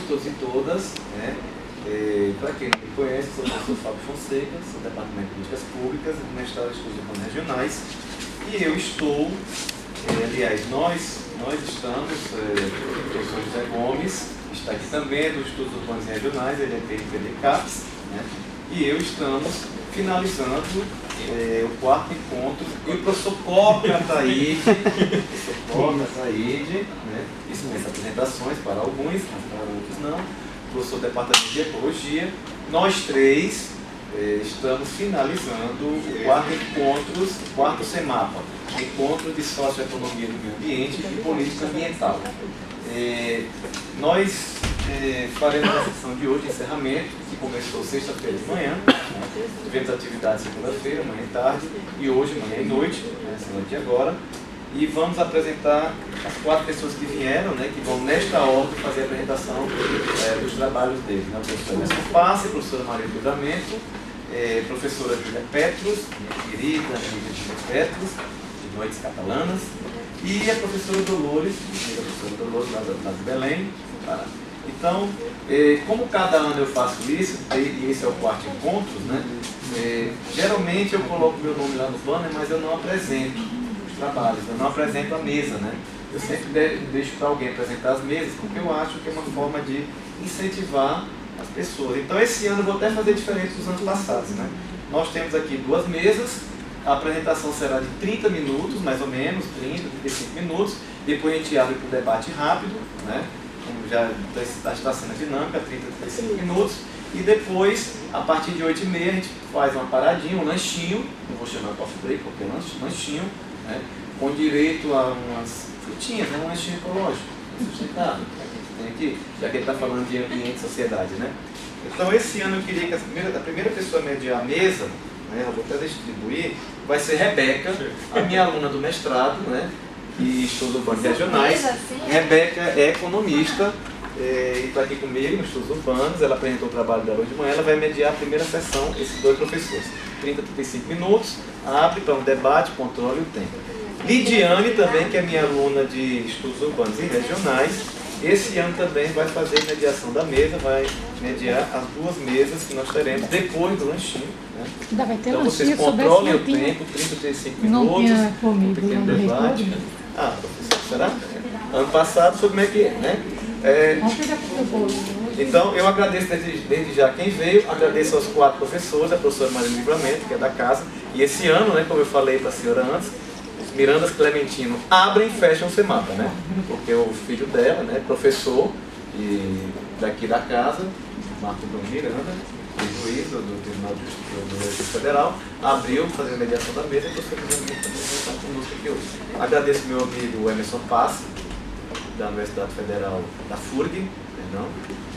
todos e todas. Né? Para quem não me conhece, sou o professor Fábio Fonseca, sou do Departamento de Políticas Públicas, mestrado em Estudos Urbanos Regionais, e eu estou, aliás, nós estamos, o professor José Gomes está aqui também, do Estudos Urbanos Regionais, ele é PNPD CAPES, né? E eu estamos finalizando o quarto encontro, e o professor Coca Ataíde, né? Dispensa apresentações para alguns, mas para outros não, professor do Departamento de Ecologia. Nós três estamos finalizando o quarto CEMAPA, Encontro de Socioeconomia do Meio Ambiente e Política Ambiental. Nós faremos a sessão de hoje, encerramento, que começou sexta-feira de manhã. Tivemos atividade segunda-feira, manhã e tarde, e hoje, manhã e noite, essa noite e agora. E vamos apresentar as 4 pessoas que vieram, né, que vão nesta ordem fazer a apresentação dos trabalhos deles. Né? O professor Emerson Passe, a professora Maria do Livramento, professora Júlia Petros, minha querida amiga Júlia Petros, de Noites Catalanas, e a professora Dolores, a professora Dolores lá de Belém. Então, como cada ano eu faço isso, e esse é o quarto encontro, né, geralmente eu coloco meu nome lá no banner, mas eu não apresento os trabalhos, eu não apresento a mesa, né? Eu sempre deixo para alguém apresentar as mesas, porque eu acho que é uma forma de incentivar as pessoas. Então, esse ano eu vou até fazer diferente dos anos passados, né? Nós temos aqui 2 mesas, a apresentação será de 30 minutos, mais ou menos, 30, 35 minutos, depois a gente abre para o debate rápido, né? Como já está sendo a dinâmica, 30, 35 minutos, e depois, a partir de 8h30, a gente faz uma paradinha, um lanchinho, não vou chamar coffee break, porque é lanchinho, né? Com direito a umas frutinhas, né? Um lanchinho ecológico, sustentável, tem aqui, já que ele está falando de ambiente e sociedade, né? Então, esse ano eu queria que a primeira pessoa a mediar a mesa, né, eu vou até distribuir, vai ser Rebeca, a minha aluna do mestrado, né, e Estudos Urbanos Regionais. Rebeca é economista e está aqui comigo nos Estudos Urbanos. Ela apresentou o trabalho dela hoje de manhã. Ela vai mediar a primeira sessão, esses 2 professores. 30, 35 minutos, abre para um debate, controle o tempo. Lidiane também, que é minha aluna de Estudos Urbanos e Regionais, esse ano também vai fazer mediação da mesa, vai mediar as 2 mesas que nós teremos depois do lanchinho. Né? Ainda vai ter então lanchinho, vocês controlem o tempo, 30, 35 minutos, não tinha comido, um pequeno debate. Professor, será? Ano passado, sobre como é que é, né? Então, eu agradeço desde já quem veio, agradeço aos 4 professores, a professora Maria do Livramento, que é da casa, e esse ano, né, como eu falei para a senhora antes, os Mirandas Clementino abrem e fecham o CEMAPA, né? Porque o filho dela, né, professor e daqui da casa, Marco Bruno Miranda, juiz do Tribunal de Justiça Federal, abriu para fazer a mediação da mesa, e o professor também está conosco aqui hoje. Agradeço meu amigo Emerson Passe, da Universidade Federal da FURG,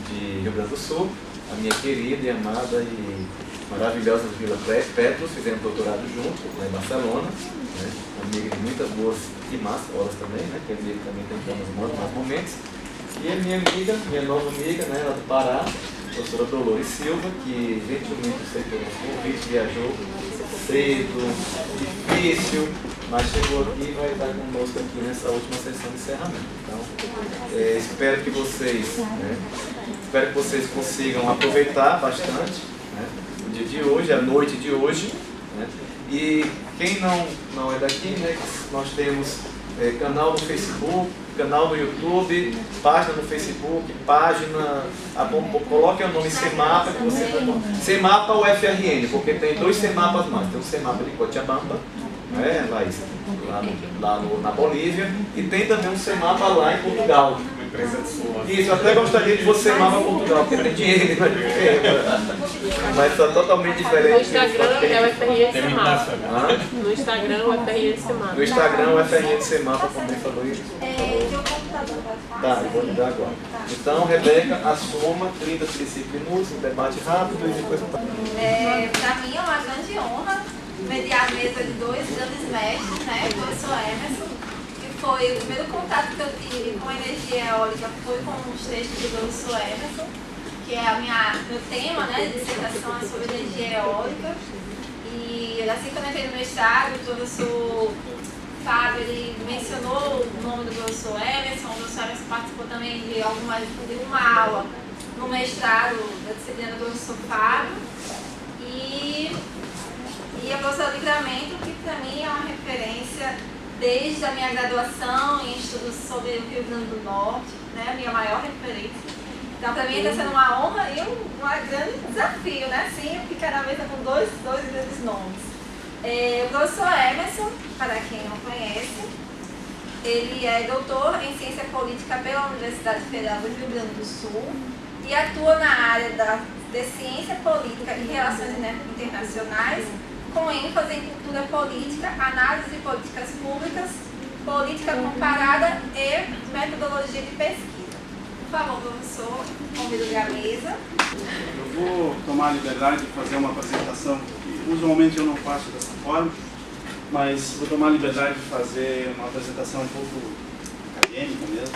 de Rio Grande do Sul, a minha querida e amada e maravilhosa Júlia Petros, fizemos doutorado junto lá em Barcelona, né? Amiga de muitas boas e más horas também, né? Que amiga também tem uns mais momentos. E a minha amiga, minha nova amiga, né, lá do Pará, a professora Dolores Silva, que gentilmente aceitou o nosso convite, viajou cedo, difícil, mas chegou aqui e vai estar conosco aqui nessa última sessão de encerramento. Então, espero que vocês consigam aproveitar bastante, né, o dia de hoje, a noite de hoje, né? E quem não é daqui, né, nós temos canal no Facebook, canal no YouTube, página no Facebook, página, coloque o nome CEMAPA, que você vai... CEMAPA ou FRN, porque tem 2 CEMAPAs mais, tem um CEMAPA de Cochabamba, né, Laís, lá na Bolívia, e tem também um CEMAPA lá em Portugal. Isso, eu até gostaria de você CEMAPA Portugal, porque tem dinheiro, mas está totalmente diferente. No Instagram é o FRN CEMAPA. No Instagram é o FRN CEMAPA. No Instagram é o FRN CEMAPA, como ele falou isso. Tá, eu vou lhe dar agora. Então, Rebeca, assuma 30, 35 minutos, um debate rápido e depois... Para mim é uma grande honra mediar a mesa de 2 grandes mestres, né? O professor Emerson, que foi o primeiro contato que eu tive com a energia eólica, foi com os textos do professor Emerson, que é meu tema, né, de dissertação é sobre energia eólica. E assim que eu entrei no mestrado, o professor Fábio, ele mencionou o nome do professor Emerson. O professor Emerson participou também de uma aula no mestrado da disciplina do professor Fábio, e a professora Livramento, que para mim é uma referência desde a minha graduação em estudos sobre o Rio Grande do Norte, né, a minha maior referência. Então, para mim está sendo uma honra e um grande desafio, né, assim, ficar na mesa com dois grandes nomes. O professor Emerson, para quem não conhece, ele é doutor em Ciência Política pela Universidade Federal do Rio Grande do Sul e atua na área de Ciência Política e Relações Internacionais, com ênfase em cultura política, análise de políticas públicas, política comparada e metodologia de pesquisa. Por favor, professor, convido-lhe à mesa. Eu vou tomar a liberdade de fazer uma apresentação que usualmente eu não faço dessa forma, mas vou tomar a liberdade de fazer uma apresentação um pouco acadêmica mesmo,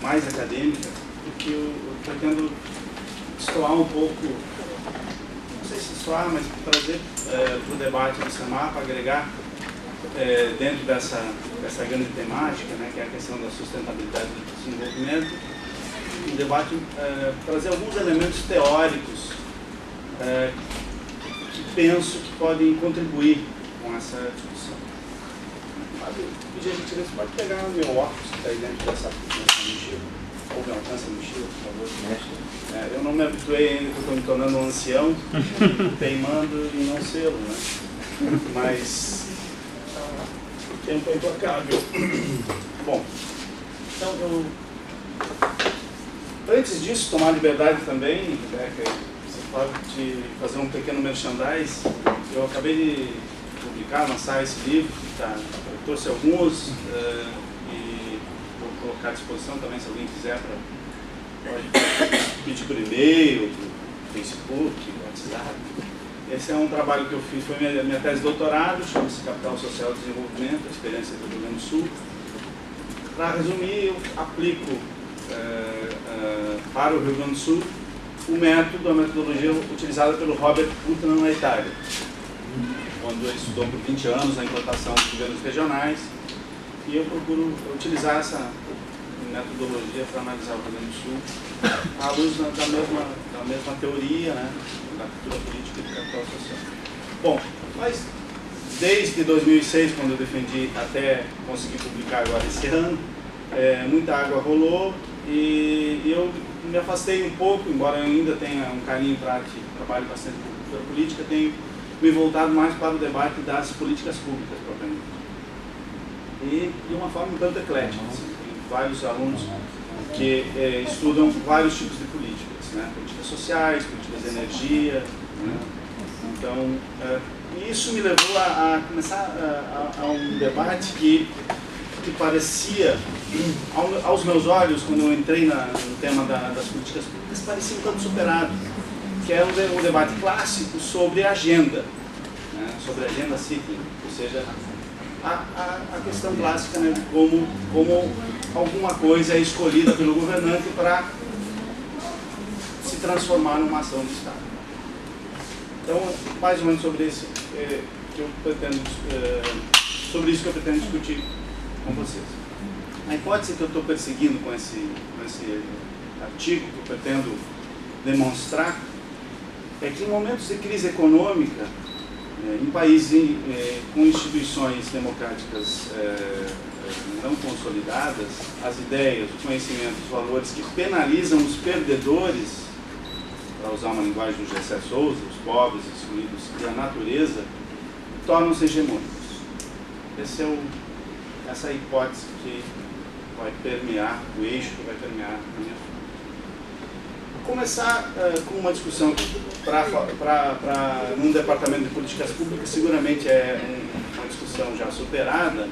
mais acadêmica, porque eu pretendo destoar um pouco, não sei se destoar, mas trazer para o debate do SEMAPA, agregar dentro dessa grande temática, né, que é a questão da sustentabilidade do desenvolvimento, um debate, trazer alguns elementos teóricos que penso que podem contribuir com essa discussão. Gente, você pode pegar o meu óculos que está aí dentro dessa mochila, ou me alcança a mochila, por favor. Eu não me habituei ainda, porque estou me tornando um ancião, teimando em não sê-lo, né? Mas o tempo é implacável. Bom, então antes disso, tomar liberdade também, Rebeca, você pode fazer um pequeno merchandise. Eu acabei de publicar, lançar esse livro, eu trouxe alguns e vou colocar à disposição também, se alguém quiser, pode pedir por e-mail, por Facebook, WhatsApp. Esse é um trabalho que eu fiz, foi minha tese de doutorado, chama-se Capital Social e Desenvolvimento, a experiência do Rio Grande do Sul. Para resumir, eu aplico para o Rio Grande do Sul a metodologia utilizada pelo Robert Putnam na Itália, quando ele estudou por 20 anos a implantação dos governos regionais, e eu procuro utilizar essa metodologia para analisar o Rio Grande do Sul à luz da mesma teoria, né, da cultura política e do capital social. Bom, mas desde 2006, quando eu defendi, até conseguir publicar agora esse ano, muita água rolou e eu me afastei um pouco, embora eu ainda tenha um carinho prático, trabalho bastante com cultura política, tenho me voltado mais para o debate das políticas públicas, propriamente. E de uma forma um tanto eclética. Assim, tem vários alunos que estudam vários tipos de políticas, né? Políticas sociais, políticas de energia, né? Então, isso me levou a começar a um debate que parecia, aos meus olhos, quando eu entrei no tema das políticas públicas, parecia um tanto superado, que é um debate clássico sobre agenda, né? Sobre agenda cíclica, ou seja, a questão clássica, né, de como alguma coisa é escolhida pelo governante para se transformar numa ação do Estado. Então, mais ou menos sobre isso que eu pretendo discutir com vocês. A hipótese que eu estou perseguindo com esse artigo, que eu pretendo demonstrar, é que em momentos de crise econômica, em países com instituições democráticas não consolidadas, as ideias, o conhecimento, os valores que penalizam os perdedores, para usar uma linguagem do Gessé Souza, os pobres, excluídos, e a natureza, tornam-se hegemônicos. Essa é a hipótese que vai permear, o eixo que vai permear a minha fala. Vou começar com uma discussão num departamento de políticas públicas, seguramente é uma discussão já superada,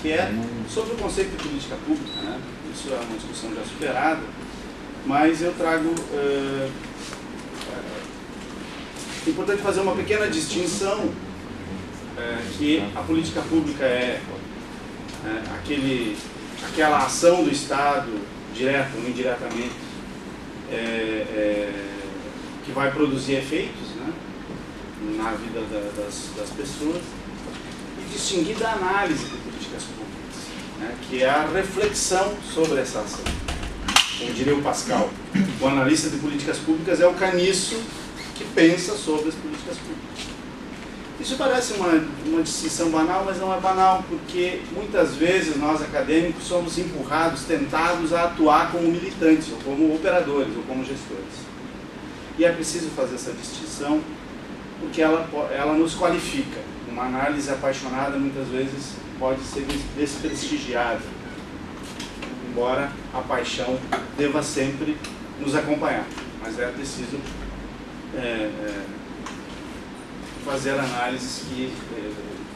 que é sobre o conceito de política pública, né? Isso é uma discussão já superada, mas eu trago... é importante fazer uma pequena distinção, que a política pública é aquela ação do Estado, direta ou indiretamente, que vai produzir efeitos, né, na vida das pessoas, e distinguir da análise de políticas públicas. né, que é a reflexão sobre essa ação. Como diria o Pascal, o analista de políticas públicas é o caniço que pensa sobre as políticas públicas. Isso parece uma distinção banal, mas não é banal, porque muitas vezes nós acadêmicos somos empurrados, tentados a atuar como militantes, ou como operadores, ou como gestores. E é preciso fazer essa distinção, porque ela nos qualifica. Uma análise apaixonada muitas vezes pode ser desprestigiada, embora a paixão deva sempre nos acompanhar, mas é preciso fazer análises que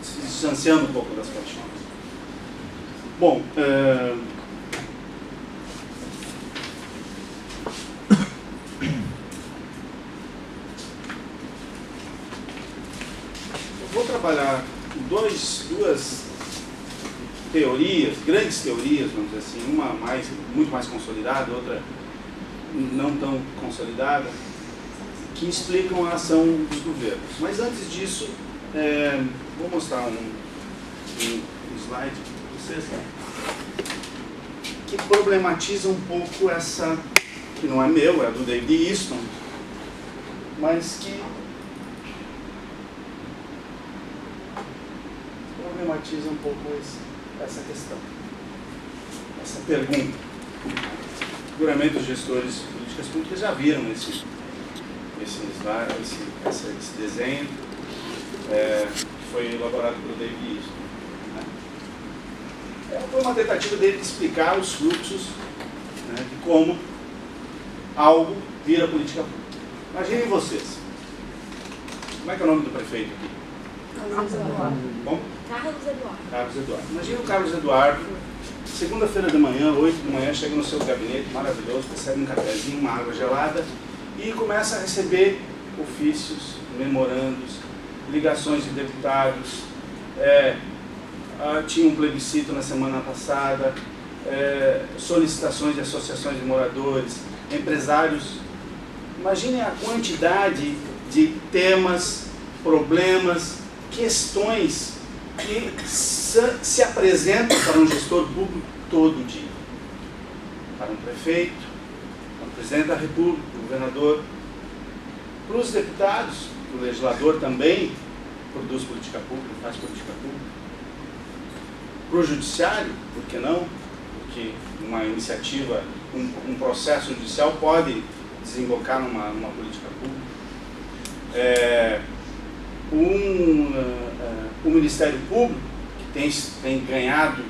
se distanciando um pouco das paixões. Bom, eu vou trabalhar duas teorias, grandes teorias, vamos dizer assim, uma muito mais consolidada, outra não tão consolidada, que explicam a ação dos governos. Mas antes disso, vou mostrar um slide para vocês, que problematiza um pouco essa, que não é meu, é do David Easton, mas que problematiza um pouco essa questão, essa pergunta. Seguramente os gestores de políticas públicas já viram esse desenho, que foi elaborado pelo David Easton. Foi uma tentativa dele de explicar os fluxos, né, de como algo vira política pública. Imaginem vocês. Como é que é o nome do prefeito aqui? Carlos Eduardo. Bom? Carlos Eduardo. Carlos Eduardo. Imagina o Carlos Eduardo, segunda-feira de manhã, 8 da manhã, chega no seu gabinete maravilhoso, recebe um cafezinho, uma água gelada e começa a receber ofícios, memorandos, ligações de deputados. Tinha um plebiscito na semana passada, solicitações de associações de moradores, empresários. Imaginem a quantidade de temas, problemas, questões que se apresentam para um gestor público todo dia. Para um prefeito, para o presidente da República, para o governador, para os deputados, o legislador também produz política pública, faz política pública. Para o judiciário, por que não? Porque uma iniciativa, um processo judicial pode desembocar numa política pública. O Ministério Público, que tem ganhado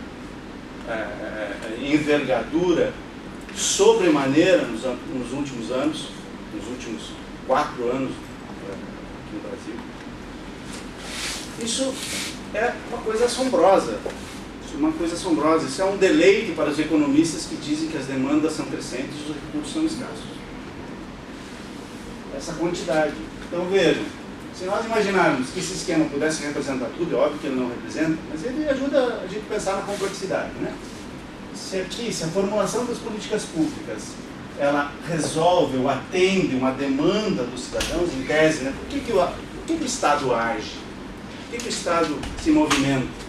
envergadura sobremaneira nos últimos anos, nos últimos 4 anos aqui no Brasil. Isso é uma coisa assombrosa. Isso é um deleite para os economistas que dizem que as demandas são crescentes e os recursos são escassos. Essa quantidade. Então vejam, se nós imaginarmos que esse esquema pudesse representar tudo, é óbvio que ele não representa, mas ele ajuda a gente a pensar na complexidade, né? Se a formulação das políticas públicas ela resolve ou atende uma demanda dos cidadãos, em tese, né? Por que o Estado age? Por que o Estado se movimenta?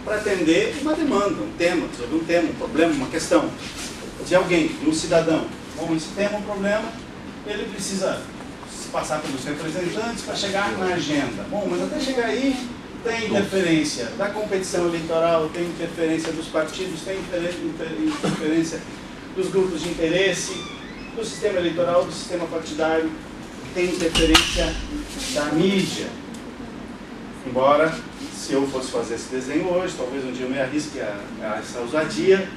Para atender uma demanda, um tema, resolver um tema, um problema, uma questão de alguém, de um cidadão. Bom, esse tema, um problema, ele precisa passar pelos representantes para chegar na agenda. Bom, mas até chegar aí tem interferência da competição eleitoral, tem interferência dos partidos, tem interferência dos grupos de interesse, do sistema eleitoral, do sistema partidário, tem interferência da mídia. Embora, se eu fosse fazer esse desenho hoje, talvez um dia eu me arrisque a essa ousadia,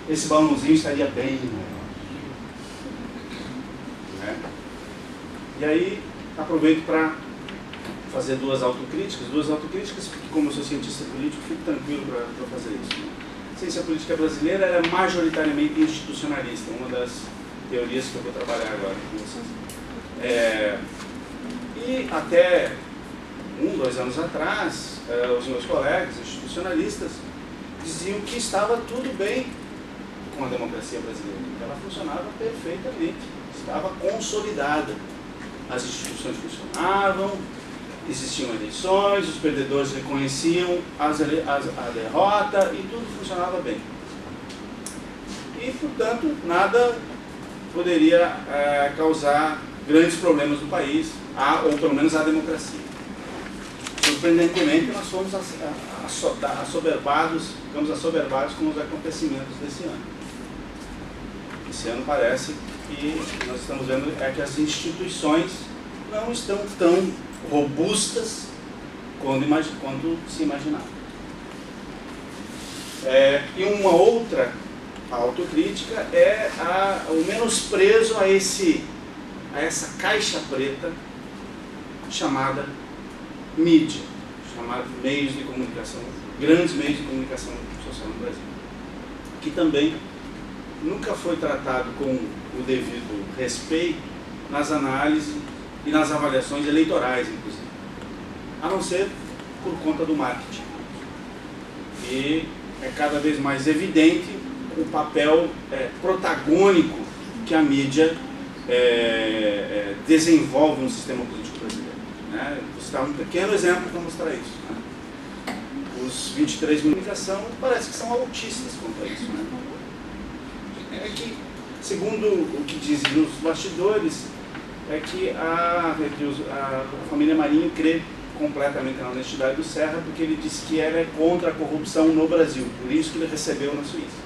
esse balãozinho estaria bem maior. Né? E aí, aproveito para fazer duas autocríticas, porque como eu sou cientista político, fico tranquilo para fazer isso. Né? A ciência política brasileira é majoritariamente institucionalista, uma das teorias que eu vou trabalhar agora com vocês. E até 2 anos atrás, os meus colegas institucionalistas diziam que estava tudo bem com a democracia brasileira, que ela funcionava perfeitamente, estava consolidada. As instituições funcionavam, existiam eleições, os perdedores reconheciam a derrota e tudo funcionava bem. E, portanto, nada poderia causar grandes problemas no país, ou pelo menos à democracia. Surpreendentemente, nós fomos assoberbados com os acontecimentos desse ano. Esse ano parece que nós estamos vendo que as instituições não estão tão robustas quanto se imaginava. E uma outra autocrítica é o menosprezo a essa caixa preta chamada mídia, chamada meios de comunicação, grandes meios de comunicação social no Brasil, que também nunca foi tratado com o devido respeito nas análises e nas avaliações eleitorais, inclusive, a não ser por conta do marketing. E é cada vez mais evidente o papel protagônico que a mídia desenvolve no sistema político brasileiro. Né? Vou citar um pequeno exemplo para mostrar isso. Né? Os 23 de comunicação parece que são autistas quanto a isso. Né? É que, segundo o que dizem nos bastidores, é que a família Marinho crê completamente na honestidade do Serra, porque ele disse que ela é contra a corrupção no Brasil, por isso que ele recebeu na Suíça.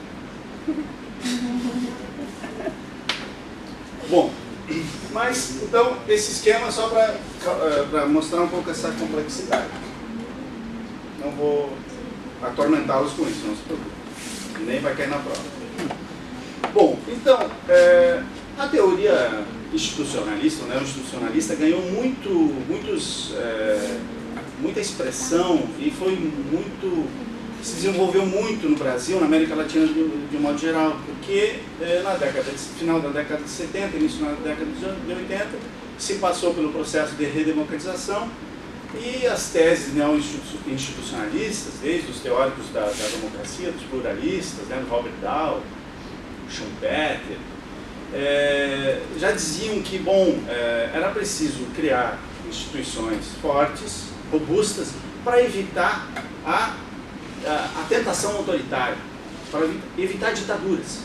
Bom, mas então esse esquema só para mostrar um pouco essa complexidade. Não vou atormentá-los com isso, não se preocupe, nem vai cair na prova. Bom, então a teoria institucionalista, o neo-institucionalista, ganhou muita expressão e se desenvolveu muito no Brasil, na América Latina de um modo geral, porque final da década de 70, início da década de 80, se passou pelo processo de redemocratização e as teses neo-institucionalistas, desde os teóricos da democracia, dos pluralistas, né, Robert Dahl, Schumpeter, já diziam que, era preciso criar instituições fortes, robustas, para evitar a tentação autoritária, para evitar ditaduras.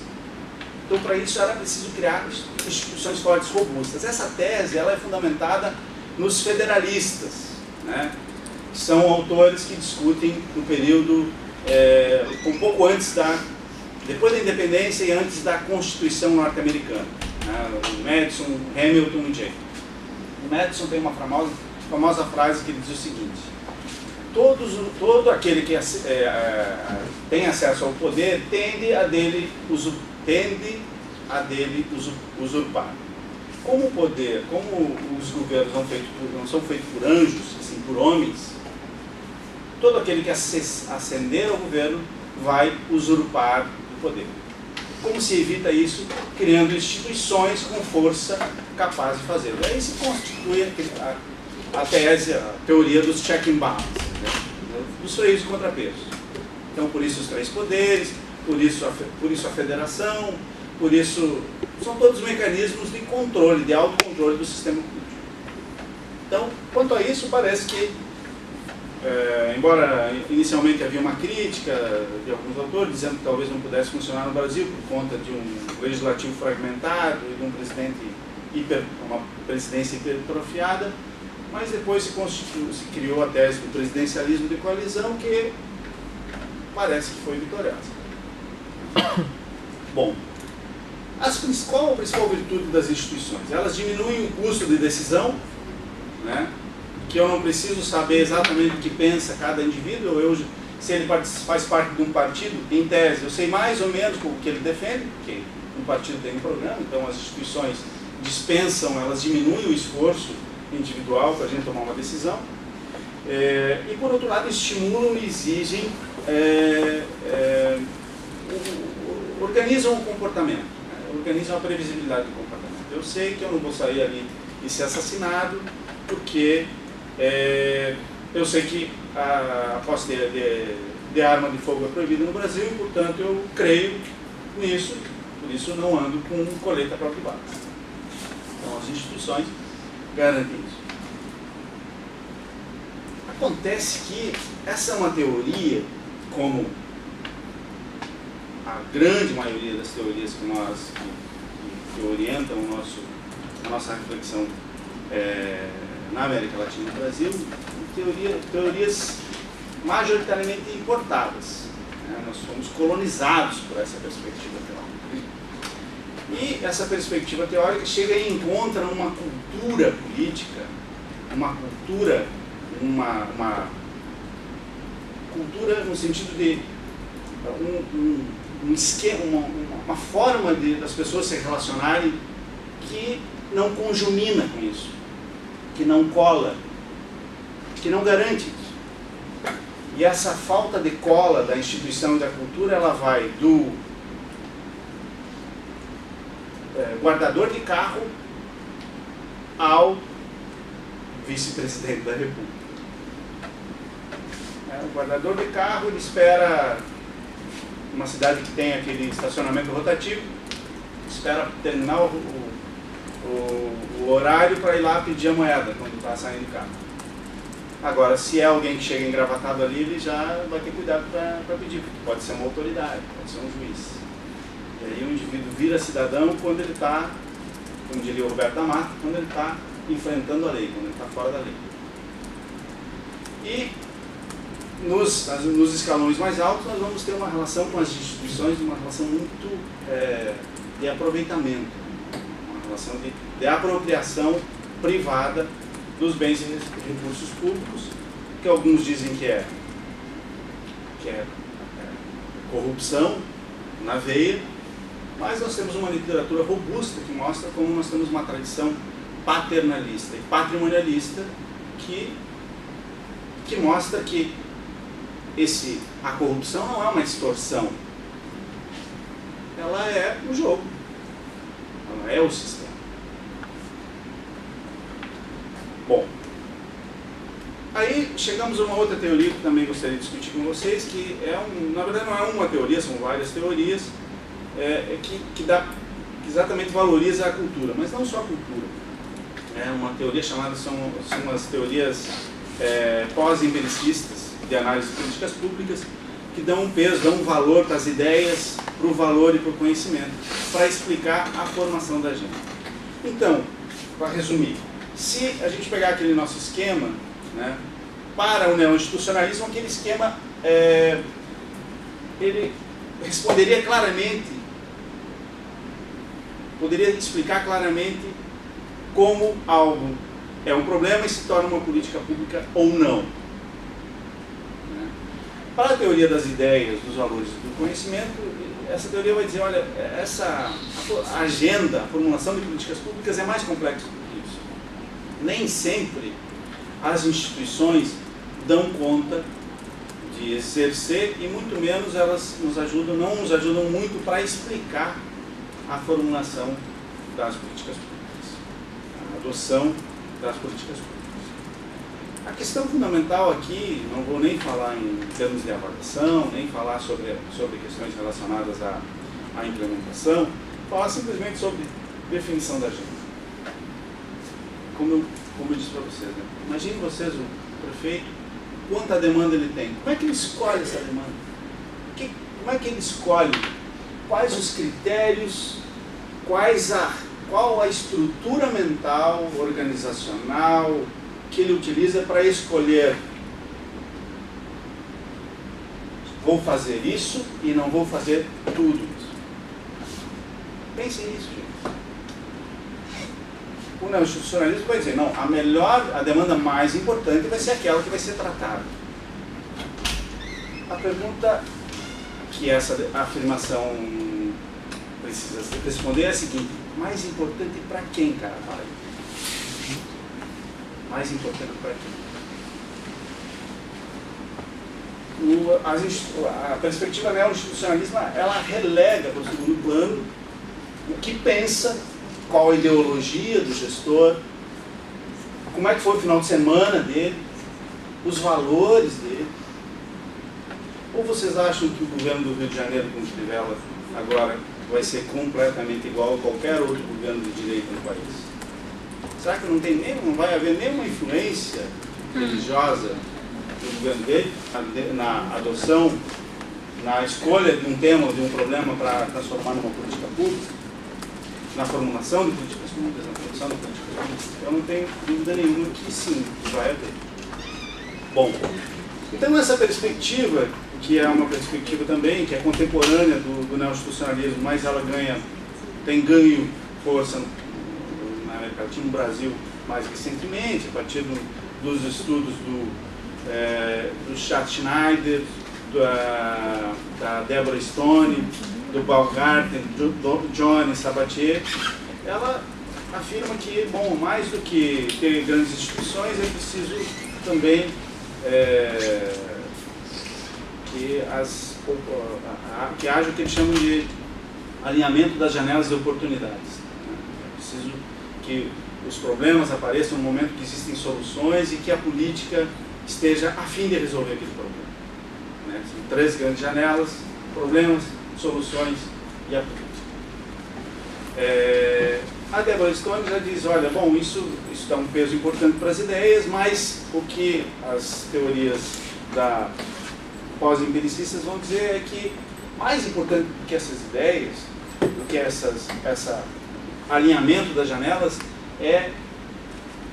Então, para isso, era preciso criar instituições fortes, robustas. Essa tese ela é fundamentada nos federalistas, né? Que são autores que discutem no período um pouco antes depois da independência e antes da Constituição norte-americana, né? O Madison, Hamilton e Jay. O Madison tem uma famosa frase que ele diz o seguinte: todo aquele que tem acesso ao poder tende a dele usurpar. Como os governos não são feitos por anjos, assim, por homens, todo aquele que ascender ao governo vai usurpar o poder. Como se evita isso? Criando instituições com força capaz de fazê-lo. Aí se constitui a tese, a teoria dos check and balance, né? Dos freios de contrapeso. Então, por isso os três poderes, por isso a federação, por isso são todos mecanismos de controle, de autocontrole do sistema político. Então, quanto a isso, parece que, embora inicialmente havia uma crítica de alguns autores, dizendo que talvez não pudesse funcionar no Brasil por conta de um legislativo fragmentado e de uma presidência hipertrofiada, mas depois se criou a tese do presidencialismo de coalizão, que parece que foi vitoriosa. Bom, qual a principal virtude das instituições? Elas diminuem o custo de decisão, né? Que eu não preciso saber exatamente o que pensa cada indivíduo. Se ele faz parte de um partido, em tese, eu sei mais ou menos o que ele defende, porque um partido tem um programa, então as instituições dispensam, elas diminuem o esforço individual para a gente tomar uma decisão. E, por outro lado, estimulam e exigem, organizam o comportamento, né? Organizam a previsibilidade do comportamento. Eu sei que eu não vou sair ali e ser assassinado, porque eu sei que a posse de arma de fogo é proibida no Brasil e, portanto, eu creio nisso, por isso não ando com colete à prova de balas. Então, as instituições garantem isso. Acontece que essa é uma teoria, como a grande maioria das teorias que orientam a nossa reflexão na América Latina e no Brasil, teorias majoritariamente importadas. Nós fomos colonizados por essa perspectiva teórica. E essa perspectiva teórica chega e encontra uma cultura política, uma cultura no sentido de um esquema, uma forma das pessoas se relacionarem que não conjumina com isso, que não cola, que não garante isso. E essa falta de cola da instituição e da cultura, ela vai do guardador de carro ao vice-presidente da República. O guardador de carro, ele espera uma cidade que tem aquele estacionamento rotativo, espera terminar o horário para ir lá pedir a moeda quando está saindo do carro. Agora, se é alguém que chega engravatado ali, ele já vai ter cuidado para pedir, porque pode ser uma autoridade, pode ser um juiz. E aí o indivíduo vira cidadão quando ele está, como diria o Roberto da Mata, quando ele está enfrentando a lei, quando ele está fora da lei. E nos escalões mais altos nós vamos ter uma relação com as instituições, uma relação muito de aproveitamento, uma relação de apropriação privada dos bens e recursos públicos, que alguns dizem que é corrupção na veia, mas nós temos uma literatura robusta que mostra como nós temos uma tradição paternalista e patrimonialista que mostra que a corrupção não é uma extorsão, ela é o jogo, ela é o sistema. Bom, aí chegamos a uma outra teoria que também gostaria de discutir com vocês, que na verdade não é uma teoria, são várias teorias, que exatamente valoriza a cultura, mas não só a cultura. É uma teoria chamada, são umas teorias pós-empiricistas de análise de políticas públicas, que dão um peso, dão um valor para as ideias, para o valor e para o conhecimento, para explicar a formação da gente. Então, para resumir, se a gente pegar aquele nosso esquema, né, para o neoinstitucionalismo, aquele esquema ele responderia claramente, poderia explicar claramente como algo é um problema e se torna uma política pública ou não. Para a teoria das ideias, dos valores e do conhecimento, essa teoria vai dizer, olha, a agenda, a formulação de políticas públicas é mais complexa do que isso. Nem sempre as instituições dão conta de exercer e muito menos elas não nos ajudam muito para explicar a formulação das políticas públicas, a adoção das políticas públicas. A questão fundamental aqui, não vou nem falar em termos de avaliação, nem falar sobre questões relacionadas à implementação, falar simplesmente sobre definição da agenda. Como eu disse para vocês, né? Imaginem vocês o prefeito, quanta demanda ele tem. Como é que ele escolhe essa demanda? Como é que ele escolhe? Quais os critérios, qual a estrutura mental, organizacional, que ele utiliza para escolher: vou fazer isso e não vou fazer tudo isso. Pensem nisso, gente. O neoinstitucionalismo vai dizer, não, a demanda mais importante vai ser aquela que vai ser tratada. A pergunta que essa afirmação precisa responder é a seguinte: mais importante para quem, cara? Mais importante para quem? A perspectiva neoinstitucionalista, ela relega para o segundo plano o que pensa, qual a ideologia do gestor, como é que foi o final de semana dele, os valores dele. Ou vocês acham que o governo do Rio de Janeiro com o Crivella agora vai ser completamente igual a qualquer outro governo de direita no país? Será que não vai haver nenhuma influência religiosa do governo dele, na adoção, na escolha de um tema, de um problema para transformar numa política pública, na formulação de políticas públicas, na produção de políticas públicas. Eu não tenho dúvida nenhuma que sim, que vai haver. Bom, então essa perspectiva, que é uma perspectiva também, que é contemporânea do neoinstitucionalismo, mas ela tem ganho força na América Latina, no Brasil, mais recentemente, a partir dos estudos do Schatz Schneider, da Deborah Stone, do Baumgarten, do Johnny Sabatier. Ela afirma que, bom, mais do que ter grandes instituições, é preciso também que haja o que eles chamam de alinhamento das janelas de oportunidades. É preciso que os problemas apareçam no momento que existem soluções e que a política esteja a fim de resolver aquele problema. São 3 grandes janelas: problemas, soluções e a política. A Deborah Stone já diz, olha, bom, isso dá um peso importante para as ideias, mas o que as teorias pós-empiricistas vão dizer é que mais importante do que essas ideias, do que esse alinhamento das janelas,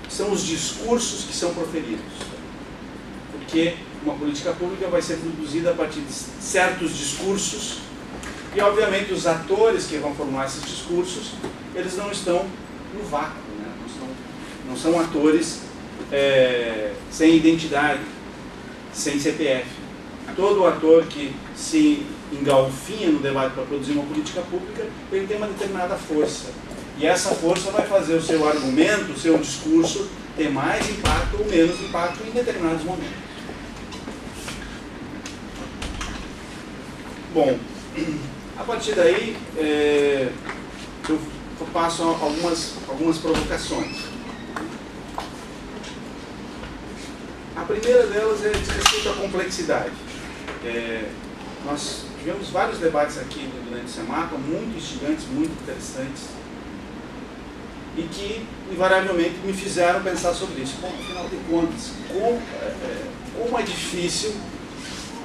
são os discursos que são proferidos. Porque uma política pública vai ser produzida a partir de certos discursos e, obviamente, os atores que vão formar esses discursos, eles não estão no vácuo, né? Não são atores sem identidade, sem CPF. Todo ator que se engalfinha no debate para produzir uma política pública, ele tem uma determinada força. E essa força vai fazer o seu argumento, o seu discurso, ter mais impacto ou menos impacto em determinados momentos. Bom, a partir daí, eu passo algumas provocações. A primeira delas diz respeito à complexidade. Nós tivemos vários debates aqui durante o SEMAPA, muito instigantes, muito interessantes, e que invariavelmente me fizeram pensar sobre isso. Bom, afinal de contas, como é difícil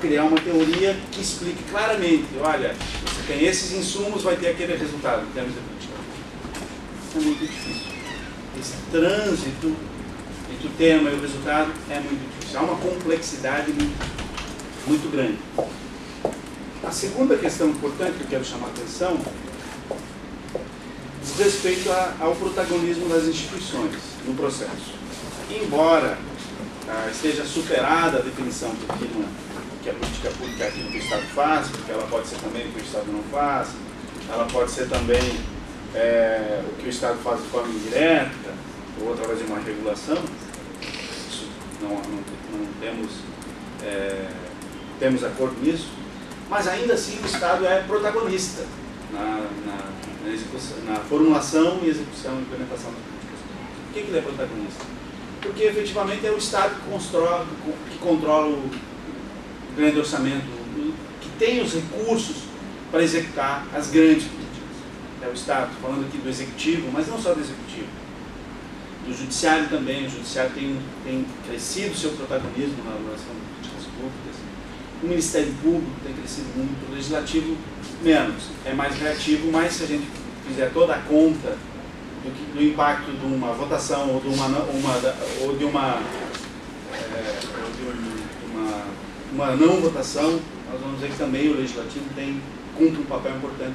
criar uma teoria que explique claramente, olha, você tem esses insumos, vai ter aquele resultado em termos de política. É muito difícil. Esse trânsito entre o tema e o resultado é muito difícil. Há uma complexidade muito grande. A segunda questão importante que eu quero chamar a atenção diz respeito ao protagonismo das instituições no processo. Embora esteja superada a definição que a política pública é aquilo que o Estado faz, porque ela pode ser também o que o Estado não faz, ela pode ser também o que o Estado faz de forma indireta, ou através de uma regulação. Isso não temos acordo nisso, mas ainda assim o Estado é protagonista na formulação e execução e implementação das políticas públicas. Por que ele é protagonista? Porque efetivamente é o Estado que controla o grande orçamento, que tem os recursos para executar as grandes políticas. É o Estado, falando aqui do Executivo, mas não só do Executivo, do Judiciário também. O Judiciário tem crescido seu protagonismo na elaboração de políticas públicas. O Ministério Público tem crescido muito, o Legislativo menos, é mais reativo, mas se a gente fizer toda a conta do impacto de uma votação ou de uma não votação, nós vamos ver que também o Legislativo cumpre um papel importante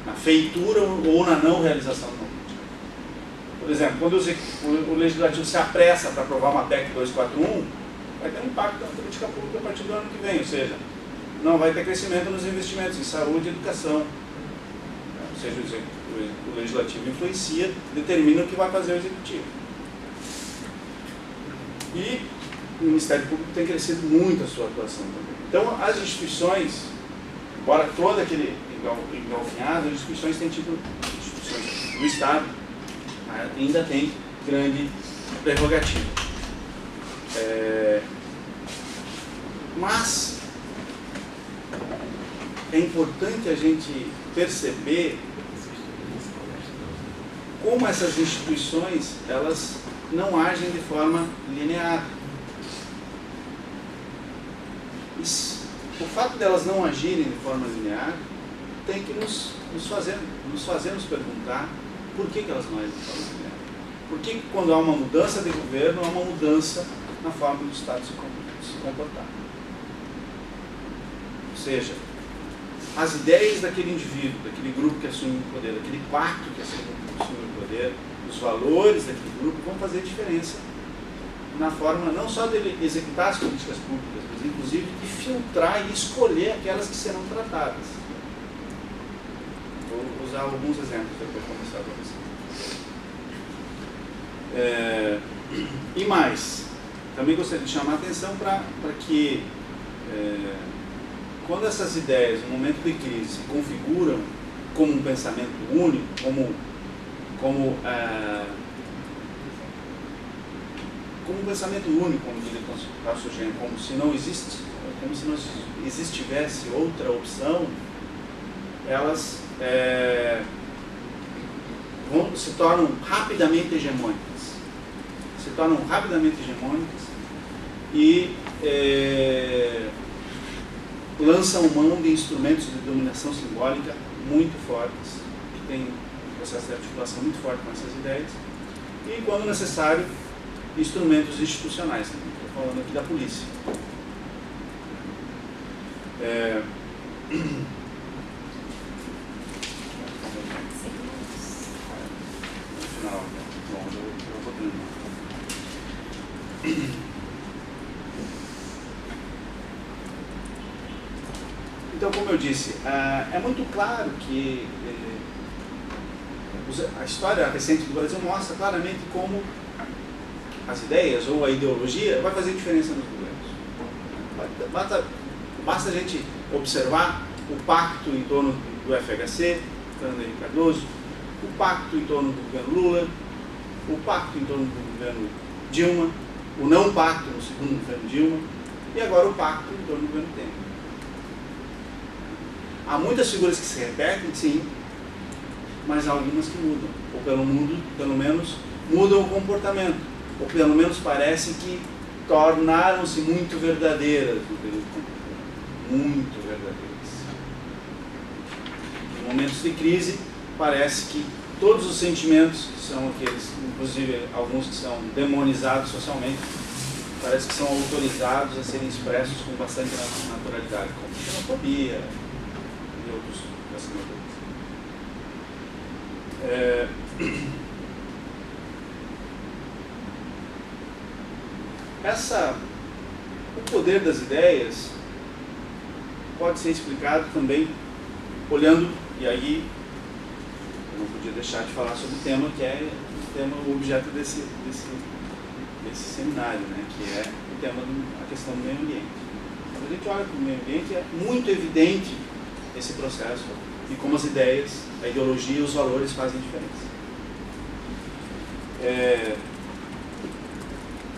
na feitura ou na não realização de uma política. Por exemplo, quando o Legislativo se apressa para aprovar uma PEC 241, vai ter um impacto na política pública a partir do ano que vem, ou seja, não vai ter crescimento nos investimentos em saúde e educação. Ou seja, o Legislativo influencia, determina o que vai fazer o Executivo. E o Ministério Público tem crescido muito a sua atuação também. Então, as instituições, embora todo aquele engalfinhado, as instituições têm tido, instituições do Estado, ainda tem grande prerrogativa. Mas é importante a gente perceber como essas instituições, elas não agem de forma linear. o fato delas não agirem de forma linear tem que nos fazer nos perguntar por que elas não agem de forma linear. Por que quando há uma mudança de governo, há uma mudança na forma do Estado se comportar? Ou seja, as ideias daquele indivíduo, daquele grupo que assume o poder, daquele pacto que assume o poder, os valores daquele grupo vão fazer diferença na forma não só de executar as políticas públicas, mas inclusive de filtrar e escolher aquelas que serão tratadas. Vou usar alguns exemplos depois para mostrar para vocês. E mais, também gostaria de chamar a atenção para que quando essas ideias, no momento de crise, se configuram como um pensamento único, como um pensamento único, como diz Carl Sagan, como se não existisse outra opção, elas se tornam rapidamente hegemônicas. E lançam mão de instrumentos de dominação simbólica muito fortes, que tem um processo de articulação muito forte com essas ideias, e, quando necessário, instrumentos institucionais. Estou falando aqui da polícia. Então, como eu disse, é muito claro que a história recente do Brasil mostra claramente como as ideias ou a ideologia vai fazer diferença nos governos. Basta a gente observar o pacto em torno do FHC, Fernando Henrique Cardoso, o pacto em torno do governo Lula, o pacto em torno do governo Dilma, o não pacto no segundo governo Dilma, e agora o pacto em torno do governo Temer. Há muitas figuras que se repetem, sim, mas há algumas que mudam, ou pelo menos mudam o comportamento, ou pelo menos parece que tornaram-se muito verdadeiras no período contemporâneo, muito verdadeiras. Em momentos de crise, parece que todos os sentimentos, que são aqueles, inclusive alguns que são demonizados socialmente, parece que são autorizados a serem expressos com bastante naturalidade, como xenofobia e outros dessa natureza. O poder das ideias pode ser explicado também olhando, e aí eu não podia deixar de falar sobre o tema que é o objeto desse seminário, né, que é o tema a questão do meio ambiente. Quando a gente olha para o meio ambiente, é muito evidente esse processo e como as ideias, a ideologia e os valores fazem diferença.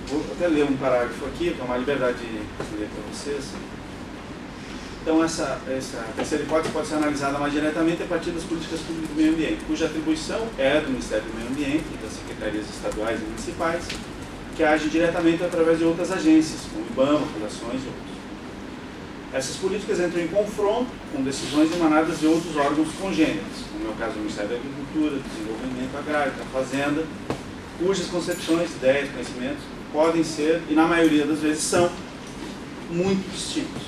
Vou até ler um parágrafo aqui, para tomar liberdade de ler para vocês. Então, essa terceira hipótese pode ser analisada mais diretamente a partir das políticas públicas do meio ambiente, cuja atribuição é do Ministério do Meio Ambiente e das secretarias estaduais e municipais, que agem diretamente através de outras agências, como o IBAMA, fundações e outros. Essas políticas entram em confronto com decisões emanadas de outros órgãos congêneres, como é o caso do Ministério da Agricultura, do Desenvolvimento Agrário, da Fazenda, cujas concepções, ideias, conhecimentos podem ser, e na maioria das vezes são, muito distintos.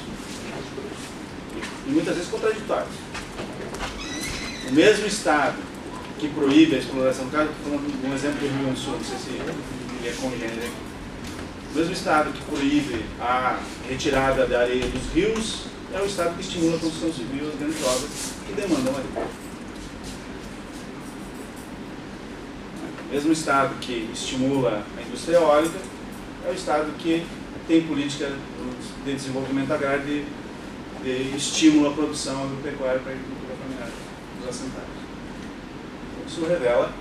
E muitas vezes contraditórios. O mesmo Estado que proíbe a exploração, no caso, estou falando de um exemplo do Rio Grande do Sul, não sei se ele é congênero aqui. O mesmo Estado que proíbe a retirada da areia dos rios é o Estado que estimula a construção civil e as grandes obras que demandam areia. O mesmo Estado que estimula a indústria eólica é o Estado que tem política de desenvolvimento agrário de estímulo à produção agropecuária para a agricultura familiar dos assentados. Isso revela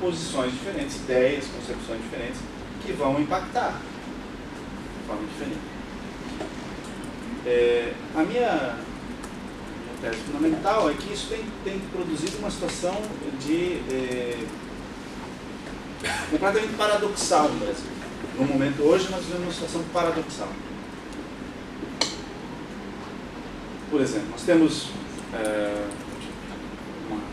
posições diferentes, ideias, concepções diferentes que vão impactar de forma diferente. A minha tese fundamental é que isso tem produzido uma situação completamente paradoxal no Brasil. No momento hoje nós vivemos uma situação paradoxal. por exemplo, nós temos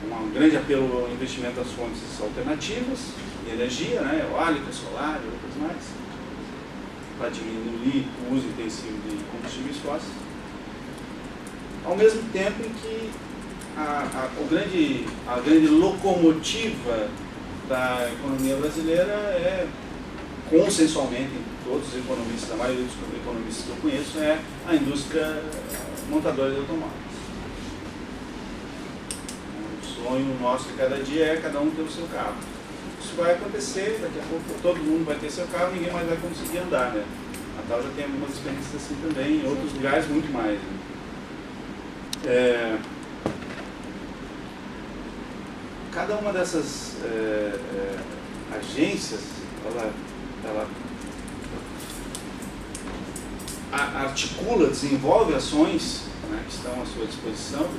um grande apelo ao investimento das fontes alternativas de energia, né, eólica, solar e outras mais, para diminuir o uso intensivo de combustíveis fósseis, ao mesmo tempo em que a grande locomotiva da economia brasileira é, consensualmente, todos os economistas, a maioria dos economistas que eu conheço, é a indústria montadora de automóveis. O sonho nosso de cada dia é cada um ter o seu carro. Isso vai acontecer, daqui a pouco todo mundo vai ter seu carro, ninguém mais vai conseguir andar, né? Natal já tem algumas experiências assim também, em outros lugares muito mais. Né? Cada uma dessas agências, ela articula, desenvolve ações, né, que estão à sua disposição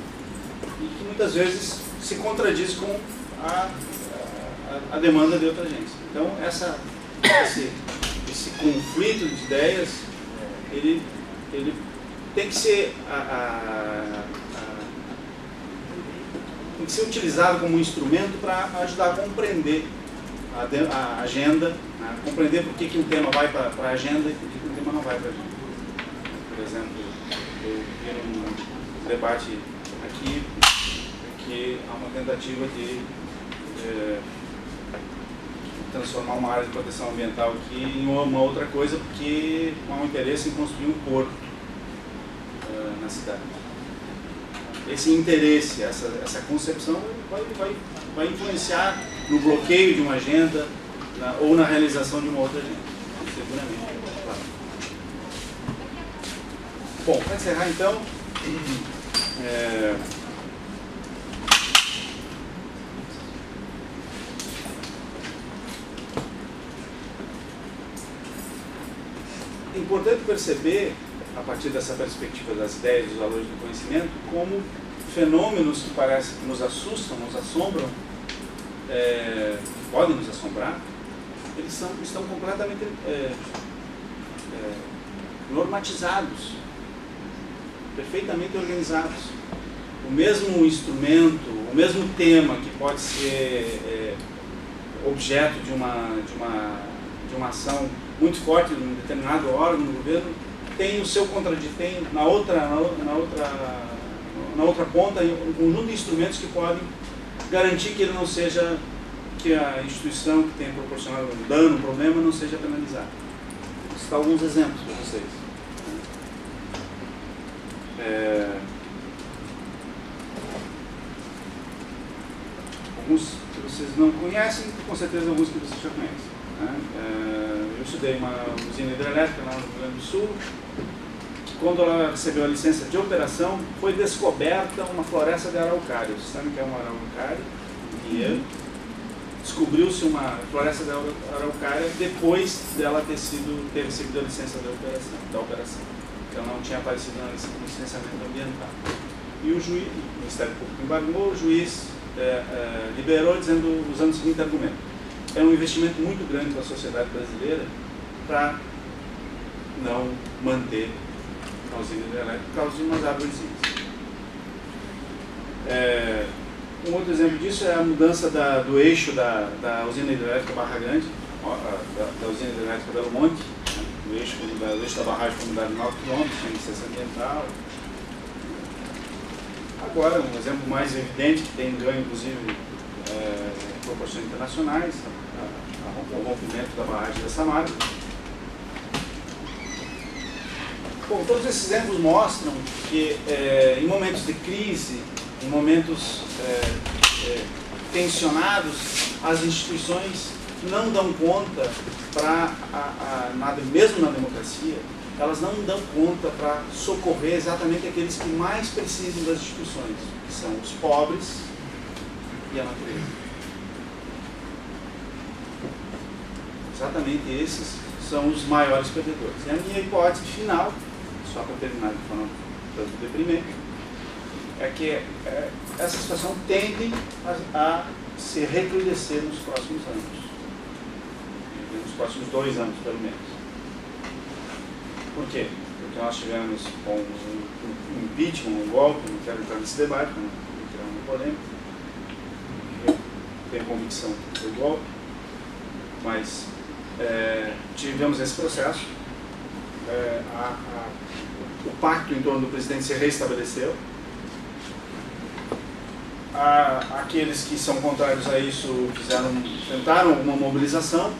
e que muitas vezes se contradiz com a demanda de outra agência. Então, esse conflito de ideias, ele tem que ser tem que ser utilizado como um instrumento para ajudar a compreender a agenda, né? Compreender por que um tema vai para a agenda e por que um tema não vai para a agenda. Por exemplo, eu vi num debate aqui que há uma tentativa de transformar uma área de proteção ambiental aqui em uma outra coisa, porque há um interesse em construir um porto na cidade. Esse interesse, essa concepção vai influenciar no bloqueio de uma agenda ou na realização de uma outra agenda, seguramente. Claro. Bom, para encerrar então, é importante perceber, a partir dessa perspectiva das ideias e dos valores do conhecimento, como fenômenos que parecem que nos assustam, nos assombram, podem nos assombrar, eles estão completamente normatizados, perfeitamente organizados. O mesmo instrumento, o mesmo tema que pode ser objeto de uma ação muito forte em um determinado órgão do governo, tem o seu contraditório, na outra ponta, um conjunto de instrumentos que podem garantir que ele não seja, que a instituição que tenha proporcionado um dano, um problema, não seja penalizada. Vou citar alguns exemplos para vocês. Alguns que vocês não conhecem, com certeza alguns que vocês já conhecem. Eu estudei uma usina hidrelétrica lá no Rio Grande do Sul, que quando ela recebeu a licença de operação, foi descoberta uma floresta de araucária. Vocês sabem o que é uma araucária? E descobriu-se uma floresta de araucária depois dela ter recebido a licença da operação. Então não tinha aparecido no licenciamento ambiental. E o juiz, o Ministério Público embargou, o juiz liberou usando o seguinte argumento: é um investimento muito grande para a sociedade brasileira para não manter a usina hidrelétrica por causa de umas árvorezinhas. Um outro exemplo disso é a mudança do eixo da usina hidrelétrica Barra Grande, da usina hidrelétrica Belo Monte, né? O eixo da barragem foi mudado de 9 km, sem licença ambiental. Agora, um exemplo mais evidente, que tem ganho, inclusive, em proporções internacionais, o rompimento da barragem da Samara. Bom, todos esses exemplos mostram que em momentos de crise, em momentos tensionados, as instituições não dão conta mesmo na democracia, elas não dão conta para socorrer exatamente aqueles que mais precisam das instituições, que são os pobres e a natureza. Exatamente esses são os maiores perdedores. E a minha hipótese final, só para terminar de forma tanto deprimente, é que essa situação tende a se recrudescer nos próximos anos. Nos próximos 2 anos, pelo menos. Por quê? Porque nós tivemos com um impeachment, um golpe, não quero entrar nesse debate, não criar uma polêmica. Eu tenho convicção que foi golpe, mas tivemos esse processo. O pacto em torno do presidente se restabeleceu. Aqueles que são contrários a isso tentaram uma mobilização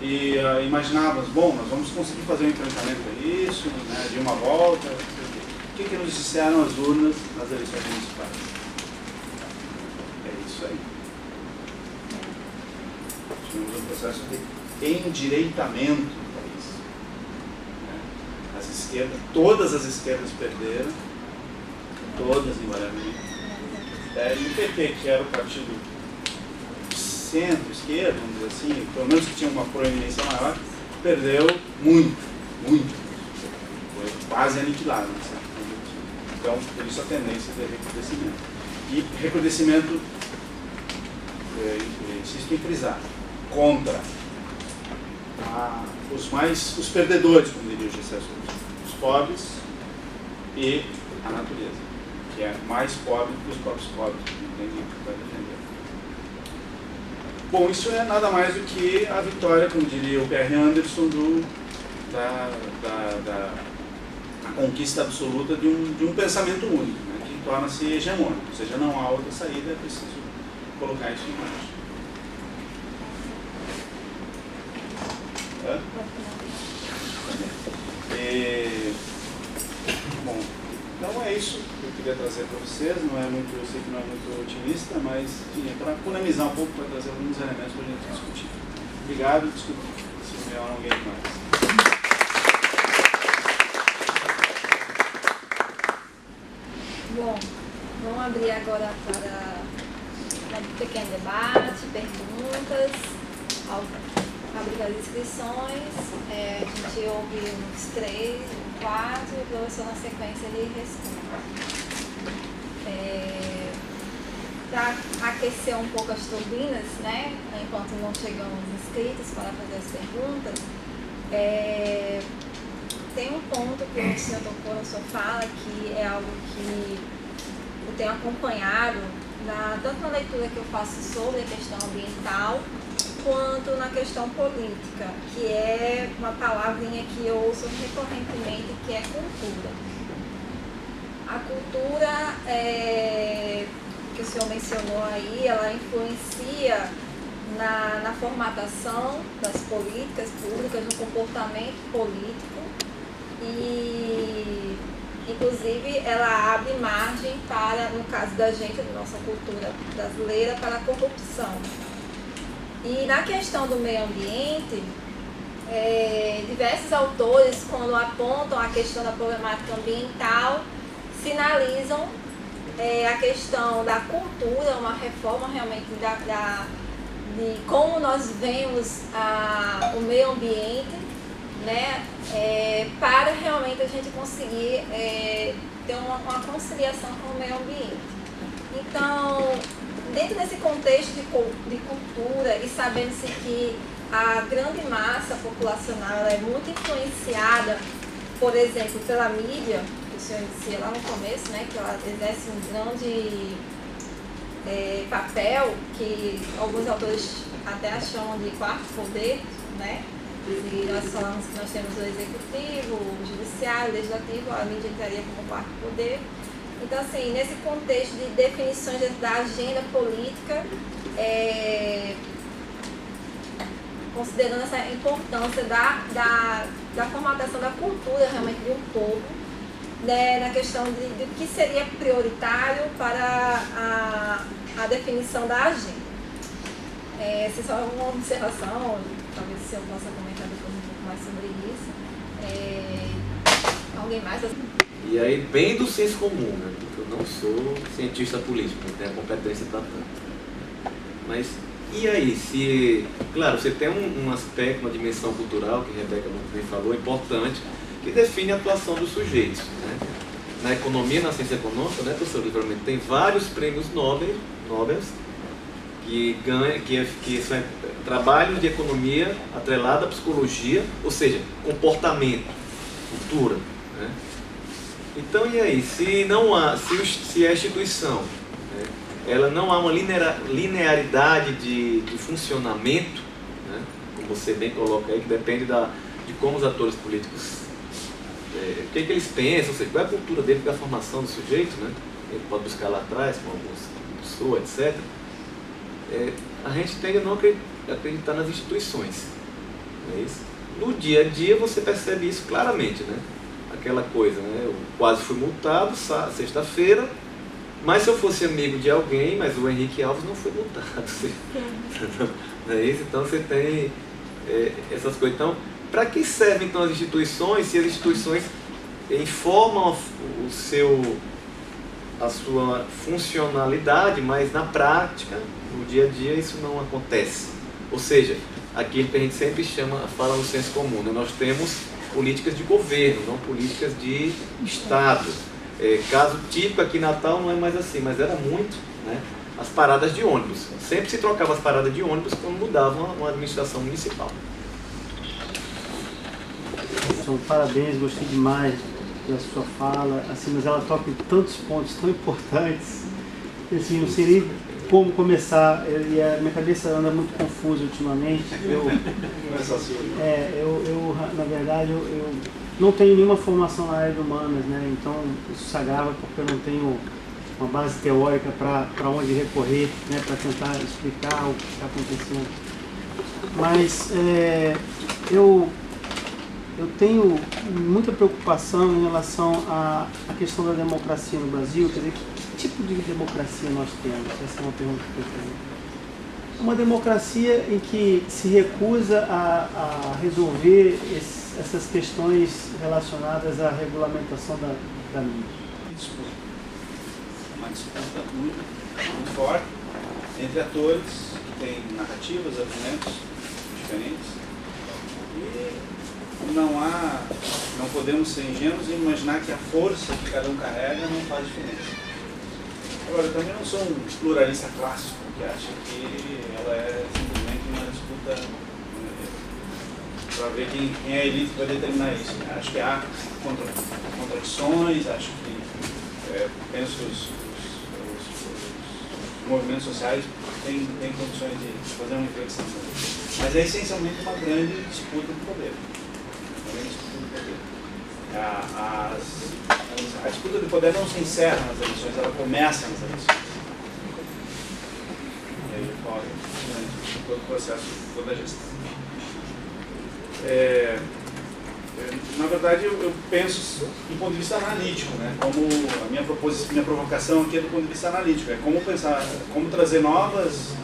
e imaginávamos, bom, nós vamos conseguir fazer um enfrentamento a isso, né, de uma volta. O que nos disseram as urnas nas eleições municipais? É isso aí. Tivemos um processo de endireitamento do país. As esquerdas, todas as esquerdas perderam, todas invariavelmente. E o PT, que era o partido centro-esquerda, vamos dizer assim, pelo menos que tinha uma proeminência maior, perdeu muito, muito. Foi quase aniquilado. Então, por isso a tendência de recrudescimento. E recrudescimento, insisto em frisar, contra os perdedores, como diria o Gessé Souza, os pobres e a natureza, que é mais pobre que os próprios pobres, entende? Vai defender. Bom, isso é nada mais do que a vitória, como diria o P.R. Anderson, da conquista absoluta de um pensamento único, né, que torna-se hegemônico, ou seja, não há outra saída, é preciso colocar isso em marcha. Bom, então é isso que eu queria trazer para vocês. Não é muito, eu sei que não é muito otimista, mas para polemizar um pouco, para trazer alguns elementos para a gente discutir. Obrigado, desculpe se me alonguei mais. Bom, vamos abrir agora para um pequeno debate, perguntas, abrir as inscrições. A gente ouve uns 3, 4 e o professor na sequência ele responde. Para aquecer um pouco as turbinas, né, enquanto não chegam os inscritos para fazer as perguntas, tem um ponto que o senhor tocou na sua fala, que é algo que eu tenho acompanhado, tanto na leitura que eu faço sobre a questão ambiental, quanto na questão política, que é uma palavrinha que eu ouço recorrentemente, que é cultura. A cultura, que o senhor mencionou aí, ela influencia na formatação das políticas públicas, no comportamento político e, inclusive, ela abre margem para, no caso da gente, da nossa cultura brasileira, para a corrupção. E na questão do meio ambiente, diversos autores, quando apontam a questão da problemática ambiental, sinalizam a questão da cultura, uma reforma realmente de como nós vemos o meio ambiente, né, para realmente a gente conseguir ter uma conciliação com o meio ambiente. Então, dentro desse contexto de cultura e sabendo-se que a grande massa populacional ela é muito influenciada, por exemplo, pela mídia, que o senhor dizia lá no começo, né, que ela exerce um grande papel, que alguns autores até chamam de quarto poder, né? E nós falamos que nós temos o executivo, o judiciário, o legislativo, a mídia entraria como quarto poder. Então, assim, nesse contexto de definições da agenda política, considerando essa importância da formatação da cultura realmente de um povo, né, na questão de que seria prioritário para a definição da agenda. Essa é só uma observação, talvez o senhor possa comentar depois um pouco mais sobre isso. Alguém mais? E aí, bem do senso comum, né? Porque eu não sou cientista político, não tenho a competência para tanto. Mas, e aí, se... Claro, você tem um aspecto, uma dimensão cultural, que a Rebeca muito bem falou, importante, que define a atuação dos sujeitos, né? Na economia, na ciência econômica, né, professor Livramento, tem vários prêmios Nobel que são trabalhos de economia atrelado à psicologia, ou seja, comportamento, cultura, né? Então, e aí? Se a instituição, né, ela não há uma linearidade de funcionamento, né, como você bem coloca aí, que depende de como os atores políticos, o que eles pensam, ou seja, qual é a cultura dele, qual é a formação do sujeito, né? Ele pode buscar lá atrás, com alguns pessoas, etc. A gente tende a não acreditar nas instituições. Não é isso? No dia a dia você percebe isso claramente, né? Aquela coisa, né? Eu quase fui multado sexta-feira, mas se eu fosse amigo de alguém, mas o Henrique Alves não foi multado. Não é isso? Então você tem essas coisas. Então, para que servem então as instituições, se as instituições informam a sua funcionalidade, mas na prática, no dia a dia, isso não acontece. Ou seja, aquilo que a gente sempre fala no senso comum, né? Nós temos políticas de governo, não políticas de Estado. Caso típico aqui em Natal não é mais assim, mas era muito, né? As paradas de ônibus. Sempre se trocava as paradas de ônibus quando mudava uma administração municipal. Parabéns, gostei demais da sua fala, assim, mas ela toca em tantos pontos tão importantes, assim, não sei nem como começar, e a minha cabeça anda muito confusa ultimamente. Na verdade, eu não tenho nenhuma formação na área de humanas, né? Então isso se agrava porque eu não tenho uma base teórica para onde recorrer, né? Para tentar explicar o que está acontecendo. Mas eu tenho muita preocupação em relação à questão da democracia no Brasil. Quer dizer, que tipo de democracia nós temos? Essa é uma pergunta que eu tenho. Uma democracia em que se recusa a resolver essas questões relacionadas à regulamentação da mídia. Disputa. Uma disputa muito forte entre atores que têm narrativas, argumentos diferentes. E não podemos ser ingênuos e imaginar que a força que cada um carrega não faz diferença. Agora, eu também não sou um pluralista clássico que acha que ela é simplesmente uma disputa para ver quem é a elite que vai determinar isso. Acho que há contradições, penso que os movimentos sociais têm condições de fazer uma reflexão. Mas é essencialmente uma grande disputa de poder. A disputa de poder não se encerra nas eleições, ela começa nas eleições. E aí ocorre todo o processo, toda a gestão. Na verdade, eu penso do ponto de vista analítico, né? Como a minha provocação aqui é do ponto de vista analítico, é como pensar, como trazer novas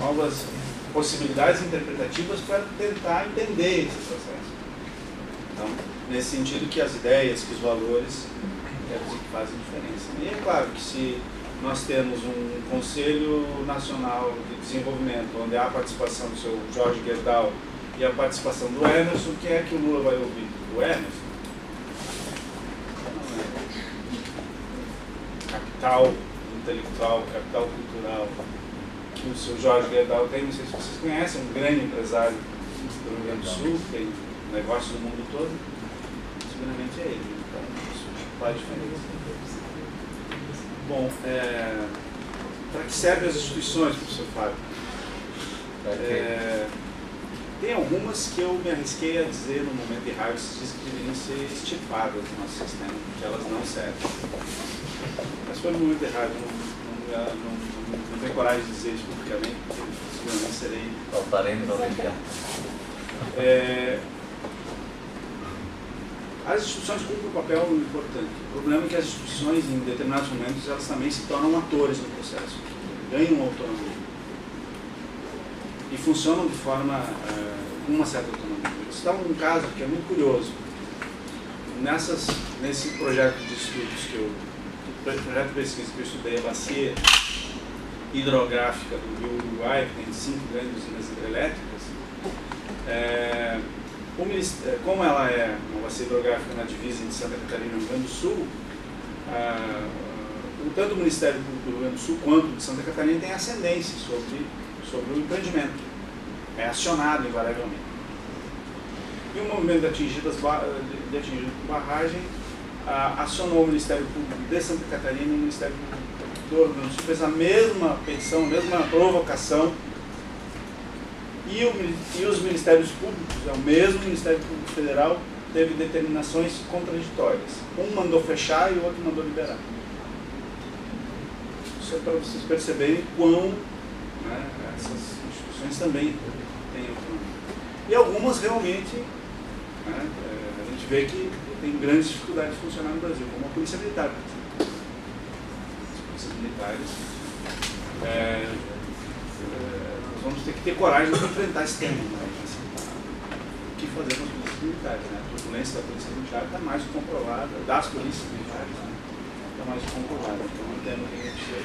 possibilidades interpretativas para tentar entender esse processo. Então, nesse sentido que as ideias, que os valores, quero dizer, que fazem diferença. E é claro que se nós temos um Conselho Nacional de Desenvolvimento, onde há a participação do seu Jorge Gerdau e a participação do Emerson, o que é que o Lula vai ouvir? O Emerson? Não é. Capital intelectual, capital cultural que o seu Jorge Gerdau tem, não sei se vocês conhecem, um grande empresário do Rio Grande do Sul, tem negócio no mundo todo, seguramente é ele. Então, isso faz diferença. Bom, para que servem as instituições, professor Fábio? Tem algumas que eu me arrisquei a dizer no momento de raiva, que deveriam ser extirpadas do nosso sistema, que elas não servem. Mas foi no momento de raiva, não tenho coragem de dizer isso publicamente, porque seguramente serei... Faltaremos ao Olimpiar. As instituições cumprem um papel importante. O problema é que as instituições, em determinados momentos, elas também se tornam atores no processo, ganham autonomia e funcionam de forma com uma certa autonomia. Vou citar um caso que é muito curioso. Nesse projeto de estudos projeto de pesquisa que eu estudei, a bacia hidrográfica do Rio Uruguai, que tem 5 grandes usinas hidrelétricas, como ela é uma bacia hidrográfica na divisa de Santa Catarina e Rio Grande do Sul, tanto o Ministério Público do Rio Grande do Sul quanto de Santa Catarina tem ascendência sobre o empreendimento. É acionado invariavelmente. E o movimento de atingido por barragem acionou o Ministério Público de Santa Catarina e o Ministério Público do Rio Grande do Sul, fez a mesma petição, a mesma provocação, e os Ministérios Públicos, o mesmo Ministério Público Federal, teve determinações contraditórias. Um mandou fechar e o outro mandou liberar. Isso é para vocês perceberem quão, né, essas instituições também têm autonomia. E algumas realmente, né, a gente vê que tem grandes dificuldades de funcionar no Brasil, como a Polícia Militar. As polícias militares, nós vamos ter que ter coragem de enfrentar esse tema. Né? O que fazer com as polícias militares? Né? A turbulência da Polícia Militar está mais comprovada, das polícias militares, né? Está mais comprovada. Então, não entendo o que a gente precisa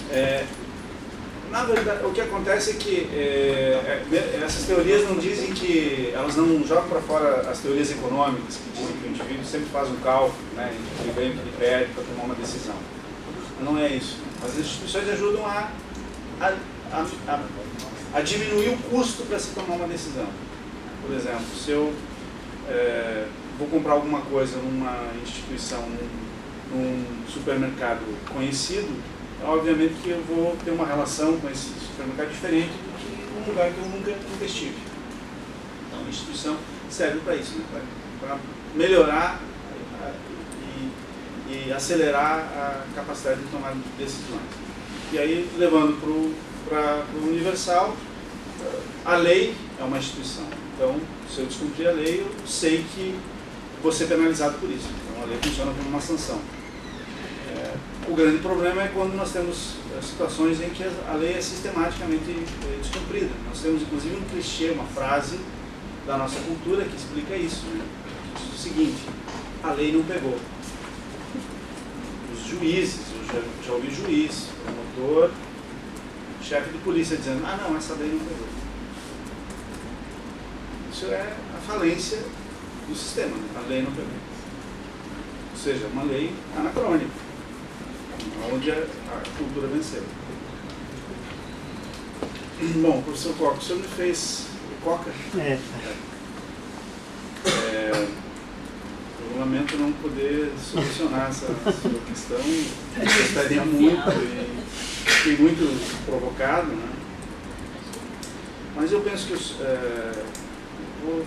fazer. Na verdade, o que acontece é que essas teorias não dizem que, elas não jogam para fora as teorias econômicas, que dizem que o indivíduo sempre faz um cálculo, né, entre o que ganha e o que perde para tomar uma decisão. Não é isso. As instituições ajudam a diminuir o custo para se tomar uma decisão. Por exemplo, se eu vou comprar alguma coisa numa instituição, num supermercado conhecido, obviamente que eu vou ter uma relação com esse supermercado diferente do que um lugar que eu nunca estive. Então a instituição serve para isso, né? Para melhorar e acelerar a capacidade de tomar decisões. E aí, levando para o universal, a lei é uma instituição. Então, se eu descumprir a lei, eu sei que vou ser penalizado por isso. Então, a lei funciona como uma sanção. O grande problema é quando nós temos situações em que a lei é sistematicamente descumprida. Nós temos, inclusive, um clichê, uma frase da nossa cultura que explica isso. Né? Diz o seguinte: a lei não pegou. Os juízes, eu já ouvi juiz, promotor, chefe de polícia dizendo: ah, não, essa lei não pegou. Isso é a falência do sistema, né? A lei não pegou. Ou seja, uma lei anacrônica, onde a cultura venceu. Bom, professor Coca, o senhor me fez Coca? Eu lamento não poder solucionar essa sua questão. Eu gostaria muito e fiquei muito provocado, né? Mas eu penso que vou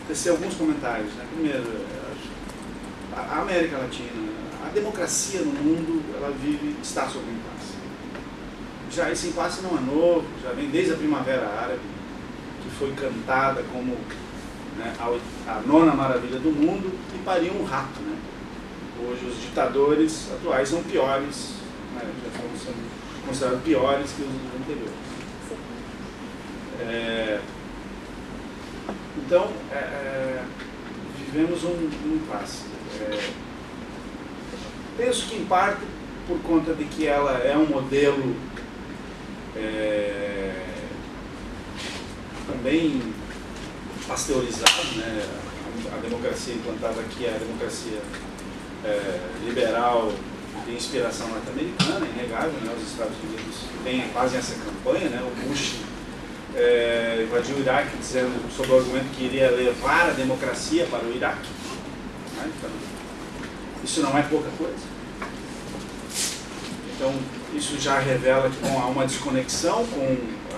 tecer alguns comentários, né? Primeiro, a América Latina, a democracia no mundo, ela está sob impasse. Já esse impasse não é novo, já vem desde a Primavera Árabe, que foi cantada como, né, a nona maravilha do mundo, e pariu um rato. Né? Hoje os ditadores atuais são piores, né, já estão sendo considerados piores que os anteriores. Então, vivemos um impasse. Penso que, em parte, por conta de que ela é um modelo também pasteurizado, né? A democracia implantada aqui é a democracia liberal de inspiração norte-americana, é inegável, né? Os Estados Unidos fazem essa campanha, né? O Bush invadiu o Iraque dizendo, sob o argumento que iria levar a democracia para o Iraque. Né? Então, isso não é pouca coisa. Então, isso já revela que há uma desconexão com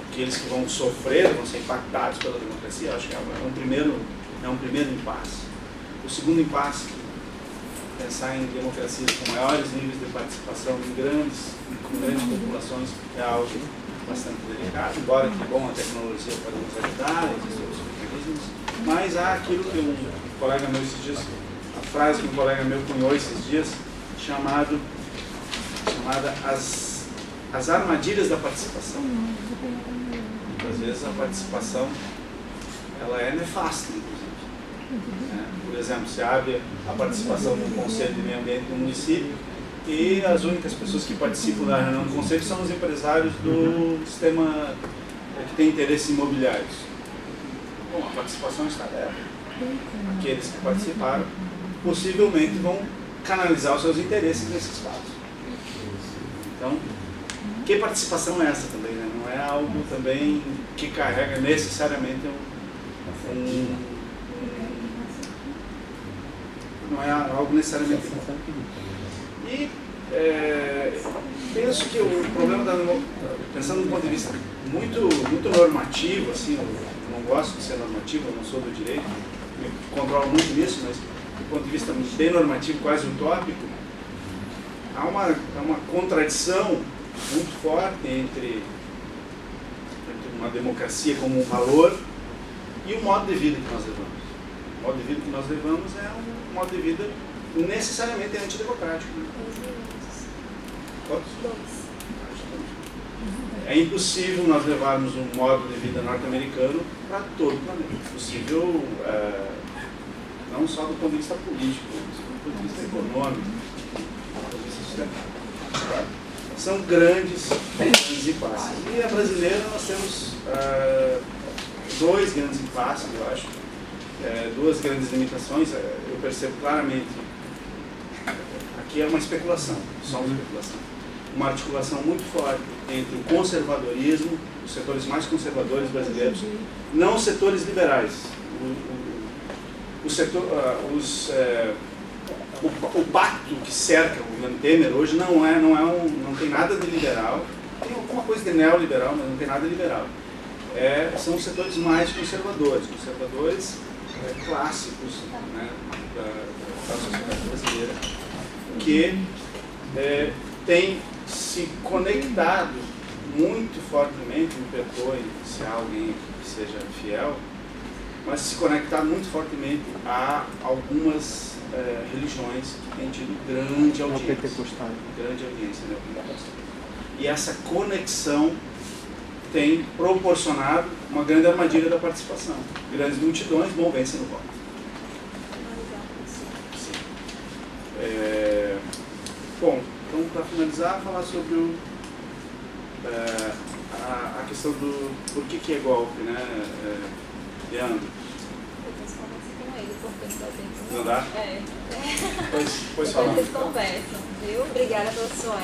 aqueles que vão sofrer, vão ser impactados pela democracia. Acho que é um primeiro impasse. O segundo impasse, pensar em democracias com maiores níveis de participação com grandes populações, é algo bastante delicado, embora que, bom, a tecnologia pode nos ajudar, existem outros mecanismos, mas há aquilo que um colega meu esses dias, a frase que um colega meu cunhou esses dias, chamada as armadilhas da participação. Muitas vezes a participação ela é nefasta, inclusive. Por exemplo, se abre a participação no Conselho de Meio Ambiente do município e as únicas pessoas que participam da reunião do Conselho são os empresários do sistema que tem interesses imobiliários. Bom, a participação está aberta. Aqueles que participaram possivelmente vão canalizar os seus interesses nesse espaço. Então, que participação é essa também? Né? Não é algo também que carrega necessariamente não não é algo necessariamente bom. E penso que o problema pensando do ponto de vista muito normativo, assim, eu não gosto de ser normativo, eu não sou do direito, me controlo muito nisso, mas do ponto de vista bem normativo, quase utópico, há uma contradição muito forte entre uma democracia como um valor e o modo de vida que nós levamos. O modo de vida que nós levamos é um modo de vida necessariamente antidemocrático. É impossível nós levarmos um modo de vida norte-americano para todo o planeta. É possível, não só do ponto de vista político, mas do ponto de vista econômico, do ponto de vista social. São grandes impasses. E a brasileira nós temos dois grandes impasses, eu acho, duas grandes limitações. Eu percebo claramente, aqui é uma especulação, só uma especulação. Uma articulação muito forte entre o conservadorismo, os setores mais conservadores brasileiros, não os setores liberais. O pacto que cerca o governo Temer hoje não tem nada de liberal, tem alguma coisa de neoliberal, mas não tem nada de liberal. São os setores mais conservadores clássicos, né, da sociedade brasileira, que tem se conectado muito fortemente, me perdoe se há alguém que seja fiel, mas se conectar muito fortemente a algumas religiões que têm tido grande audiência neopentecostal. E essa conexão tem proporcionado uma grande armadilha da participação. Grandes multidões vencem no voto. Bom, então, para finalizar, falar sobre a questão do por que é golpe, né, Leandro? Depois conversa com ele, porque não dá tempo. Não dá? É. Pois fala. Depois conversam, viu? Obrigada pela sua